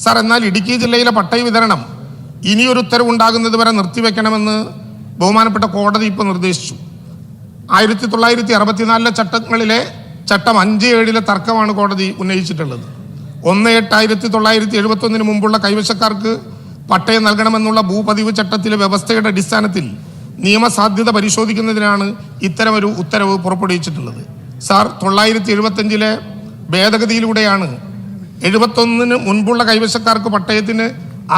Sir, എന്നാൽ ഇടുക്കി ജില്ലയിലെ പട്ടയ വിതരണം ഇനിയൊരു ഉത്തരവുണ്ടാകുന്നത് വരെ നിർത്തിവെക്കണമെന്ന് ബഹുമാനപ്പെട്ട കോടതി ഇപ്പോൾ നിർദ്ദേശിച്ചു. 1964 ചട്ടങ്ങളിലെ ചട്ടം 5(7) തർക്കമാണ് കോടതി ഉന്നയിച്ചിട്ടുള്ളത്. 1/8/1971 മുമ്പുള്ള കൈവശക്കാർക്ക് പട്ടയം നൽകണമെന്നുള്ള ഭൂപതിവ് ചട്ടത്തിലെ വ്യവസ്ഥയുടെ അടിസ്ഥാനത്തിൽ നിയമസാധ്യത പരിശോധിക്കുന്നതിനാണ് ഇത്തരമൊരു ഉത്തരവ് പുറപ്പെടുവിച്ചിട്ടുള്ളത്. സാർ, 975 ഭേദഗതിയിലൂടെയാണ് 71 മുൻപുള്ള കൈവശക്കാർക്ക് പട്ടയത്തിന്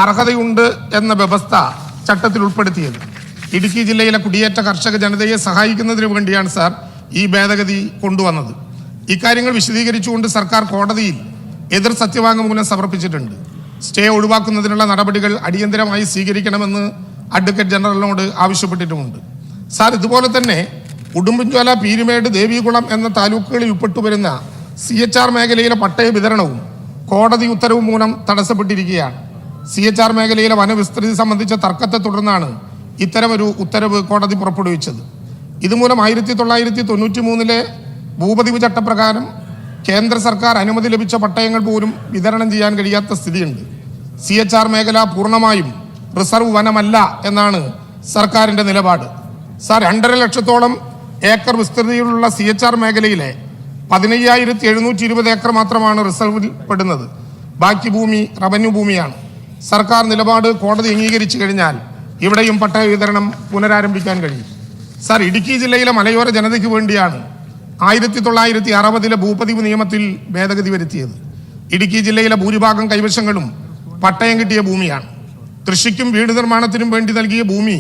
അർഹതയുണ്ട് എന്ന വ്യവസ്ഥ ചട്ടത്തിൽ ഉൾപ്പെടുത്തിയത്. ഇടുക്കി ജില്ലയിലെ കുടിയേറ്റ കർഷക ജനതയെ സഹായിക്കുന്നതിന് വേണ്ടിയാണ് സാർ ഈ ഭേദഗതി കൊണ്ടുവന്നത്. ഇക്കാര്യങ്ങൾ വിശദീകരിച്ചുകൊണ്ട് സർക്കാർ കോടതിയിൽ എതിർ സത്യവാങ്മൂലം സമർപ്പിച്ചിട്ടുണ്ട്. സ്റ്റേ ഒഴിവാക്കുന്നതിനുള്ള നടപടികൾ അടിയന്തരമായി സ്വീകരിക്കണമെന്ന് അഡ്വക്കേറ്റ് ജനറലിനോട് ആവശ്യപ്പെട്ടിട്ടുമുണ്ട്. സാർ, ഇതുപോലെ തന്നെ ഉടുമ്പൻചോല, പീരുമേട്, ദേവികുളം എന്ന താലൂക്കുകളിൽ ഉൾപ്പെട്ടുവരുന്ന CHR മേഖലയിലെ പട്ടയ വിതരണവും കോടതി ഉത്തരവ് മൂലം തടസ്സപ്പെട്ടിരിക്കുകയാണ്. CHR മേഖലയിലെ വനവിസ്തൃതി സംബന്ധിച്ച തർക്കത്തെ തുടർന്നാണ് ഇത്തരമൊരു ഉത്തരവ് കോടതി പുറപ്പെടുവിച്ചത്. ഇതുമൂലം 1993 ഭൂപതിവ് ചട്ടപ്രകാരം കേന്ദ്ര സർക്കാർ അനുമതി ലഭിച്ച പട്ടയങ്ങൾ പോലും വിതരണം ചെയ്യാൻ കഴിയാത്ത സ്ഥിതിയുണ്ട്. CHR മേഖല പൂർണ്ണമായും റിസർവ് വനമല്ല എന്നാണ് സർക്കാരിൻ്റെ നിലപാട്. സാർ, 2.5 ലക്ഷത്തോളം ഏക്കർ വിസ്തൃതിയിലുള്ള CHR മേഖലയിലെ 15,720 ഏക്കർ മാത്രമാണ് റിസർവിൽ പെടുന്നത്. ബാക്കി ഭൂമി റവന്യൂ ഭൂമിയാണ്. സർക്കാർ നിലപാട് കോടതി അംഗീകരിച്ചു കഴിഞ്ഞാൽ ഇവിടെയും പട്ടയ വിതരണം പുനരാരംഭിക്കാൻ കഴിയും. സാർ, ഇടുക്കി ജില്ലയിലെ മലയോര ജനതയ്ക്ക് വേണ്ടിയാണ് 1960 ഭൂപതിവ് നിയമത്തിൽ ഭേദഗതി വരുത്തിയത്. ഇടുക്കി ജില്ലയിലെ ഭൂരിഭാഗം കൈവശങ്ങളും പട്ടയം കിട്ടിയ ഭൂമിയാണ്. കൃഷിക്കും വീട് നിർമ്മാണത്തിനും വേണ്ടി നൽകിയ ഭൂമി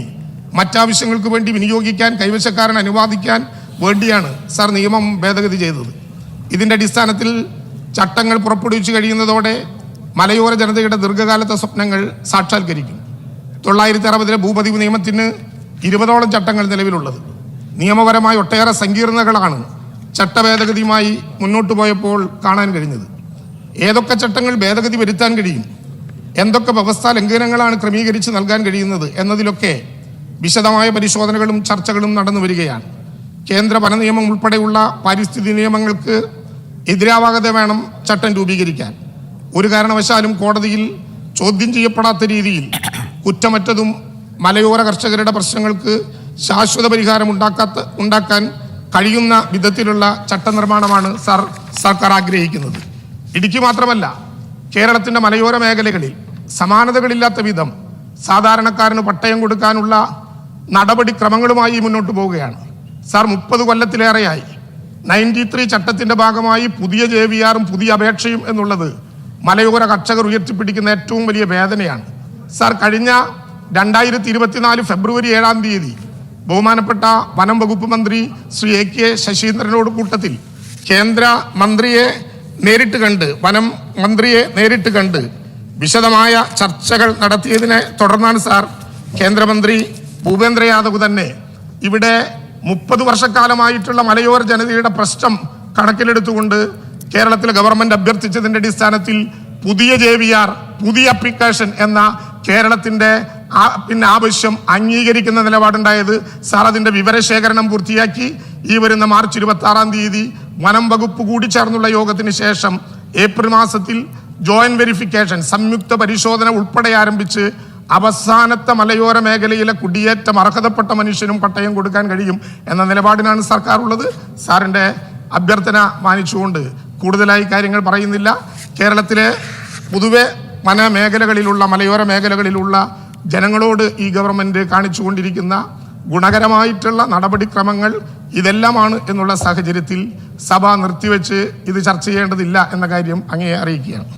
മറ്റാവശ്യങ്ങൾക്ക് വേണ്ടി വിനിയോഗിക്കാൻ കൈവശക്കാരൻ അനുവാദിക്കാൻ വേണ്ടിയാണ് സാർ നിയമം ഭേദഗതി ചെയ്തത്. ഇതിൻ്റെ അടിസ്ഥാനത്തിൽ ചട്ടങ്ങൾ പുറപ്പെടുവിച്ചു കഴിയുന്നതോടെ മലയോര ജനതയുടെ ദീർഘകാലത്തെ സ്വപ്നങ്ങൾ സാക്ഷാത്കരിക്കും. 1960 ഭൂപതിവ് നിയമത്തിന് 20ഓളം ചട്ടങ്ങൾ നിലവിലുള്ളത്. നിയമപരമായി ഒട്ടേറെ സങ്കീർണതകളാണ് ചട്ടഭേദഗതിയുമായി മുന്നോട്ട് പോയപ്പോൾ കാണാൻ കഴിഞ്ഞത്. ഏതൊക്കെ ചട്ടങ്ങൾ ഭേദഗതി വരുത്താൻ കഴിയും, എന്തൊക്കെ വ്യവസ്ഥാ ലംഘനങ്ങളാണ് ക്രമീകരിച്ച് നൽകാൻ കഴിയുന്നത് എന്നതിലൊക്കെ വിശദമായ പരിശോധനകളും ചർച്ചകളും നടന്നു വരികയാണ്. കേന്ദ്ര വന നിയമം ഉൾപ്പെടെയുള്ള പാരിസ്ഥിതിക നിയമങ്ങൾക്ക് എതിരാവാതെ വേണം ചട്ടം രൂപീകരിക്കാൻ. ഒരു കാരണവശാലും കോടതിയിൽ ചോദ്യം ചെയ്യപ്പെടാത്ത രീതിയിൽ കുറ്റമറ്റതും മലയോര കർഷകരുടെ പ്രശ്നങ്ങൾക്ക് ശാശ്വത പരിഹാരം ഉണ്ടാക്കാൻ കഴിയുന്ന വിധത്തിലുള്ള ചട്ടനിർമ്മാണമാണ് സർക്കാർ ആഗ്രഹിക്കുന്നത്. ഇടുക്കി മാത്രമല്ല, കേരളത്തിൻ്റെ മലയോര മേഖലകളിൽ സമാനതകളില്ലാത്ത വിധം സാധാരണക്കാരന് പട്ടയം കൊടുക്കാനുള്ള നടപടിക്രമങ്ങളുമായി മുന്നോട്ട് പോവുകയാണ്. സാർ, 30 കൊല്ലത്തിലേറെയായി 93 ചട്ടത്തിൻ്റെ ഭാഗമായി പുതിയ JVRും പുതിയ അപേക്ഷയും എന്നുള്ളത് മലയോര കർഷകർ ഉയർത്തിപ്പിടിക്കുന്ന ഏറ്റവും വലിയ വേദനയാണ്. സാർ, കഴിഞ്ഞ 2024 ഫെബ്രുവരി 7 ബഹുമാനപ്പെട്ട വനം വകുപ്പ് മന്ത്രി ശ്രീ AK ശശീന്ദ്രനോട് കൂട്ടത്തിൽ കേന്ദ്ര മന്ത്രിയെ നേരിട്ട് കണ്ട് വനം മന്ത്രിയെ നേരിട്ട് കണ്ട് വിശദമായ ചർച്ചകൾ നടത്തിയതിനെ തുടർന്നാണ് സാർ കേന്ദ്രമന്ത്രി ഭൂപേന്ദ്ര യാദവ് തന്നെ ഇവിടെ 30 വർഷക്കാലമായിട്ടുള്ള മലയോര ജനതയുടെ പ്രശ്നം കണക്കിലെടുത്തുകൊണ്ട് കേരളത്തിലെ ഗവൺമെന്റ് അഭ്യർത്ഥിച്ചതിൻ്റെ അടിസ്ഥാനത്തിൽ പുതിയ JVR, പുതിയ അപ്ലിക്കേഷൻ എന്ന കേരളത്തിൻ്റെ ആവശ്യം അംഗീകരിക്കുന്ന നിലപാടുണ്ടായത്. സാർ, അതിൻ്റെ വിവരശേഖരണം പൂർത്തിയാക്കി ഈ വരുന്ന മാർച്ച് 26 വനം വകുപ്പ് കൂടി ചേർന്നുള്ള യോഗത്തിന് ശേഷം ഏപ്രിൽ മാസത്തിൽ ജോയിന്റ് വെരിഫിക്കേഷൻ, സംയുക്ത പരിശോധന ഉൾപ്പെടെ ആരംഭിച്ച് അവസാനത്തെ മലയോര മേഖലയിലെ കുടിയേറ്റം അർഹതപ്പെട്ട മനുഷ്യനും പട്ടയം കൊടുക്കാൻ കഴിയും എന്ന നിലപാടിനാണ് സർക്കാർ ഉള്ളത്. സാറിൻ്റെ അഭ്യർത്ഥന മാനിച്ചുകൊണ്ട് കൂടുതലായി കാര്യങ്ങൾ പറയുന്നില്ല. കേരളത്തിലെ പൊതുവെ വനമേഖലകളിലുള്ള മലയോര മേഖലകളിലുള്ള ജനങ്ങളോട് ഈ ഗവൺമെൻറ് കാണിച്ചുകൊണ്ടിരിക്കുന്ന ഗുണകരമായിട്ടുള്ള നടപടിക്രമങ്ങൾ ഇതെല്ലാമാണ് എന്നുള്ള സാഹചര്യത്തിൽ സഭ നിർത്തിവെച്ച് ഇത് ചർച്ച ചെയ്യേണ്ടതില്ല എന്ന കാര്യം അങ്ങേ അറിയിക്കുകയാണ്.